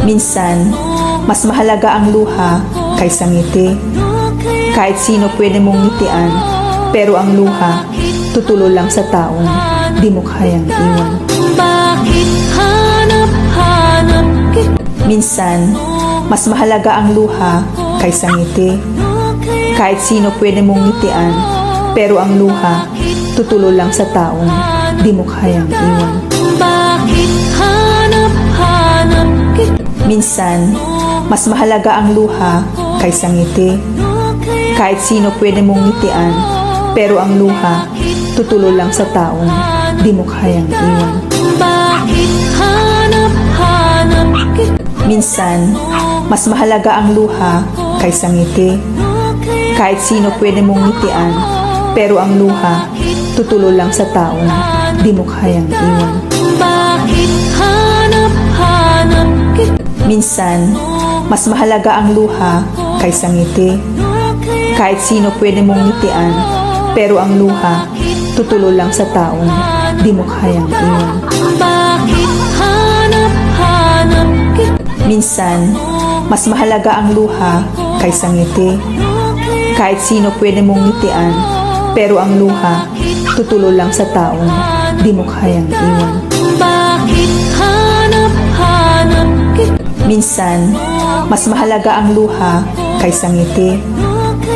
Minsan, mas mahalaga ang luha kaysa ngiti. Kahit sino pwede mong ngitian, pero ang luha, tutulo lang sa taong di mo kayang iwan. Bakit hanap-hanap kita? Minsan, mas mahalaga ang luha kaysa ngiti. Kahit sino pwede mong ngitian, pero ang luha, tutulo lang sa taong di mo kayang iwan. Bakit hanap-hanap kita? Minsan, mas mahalaga ang luha kaysa ngiti. Kahit sino pwede mong ngitian, pero ang luha, tutulo lang sa taong di mo kayang iwan. Bakit hanap-hanap kita? Minsan, mas mahalaga ang luha kaysa ngiti. Kahit sino pwede mong ngitian, pero ang luha, tutulo lang sa taong di mo kayang iwan. Bakit hanap-hanap kita? Minsan, mas mahalaga ang luha kaysa ngiti. Kahit sino pwede mong ngitian, pero ang luha, tutulo lang sa taong di mo kayang iwan. Bakit hanap-hanap kita? Minsan, mas mahalaga ang luha kaysa ngiti. Kahit sino pwede mong ngitian, pero ang luha, tutulo lang sa taong di mo kayang iwan. Bakit hanap-hanap kita? Minsan, mas mahalaga ang luha kaysa ngiti.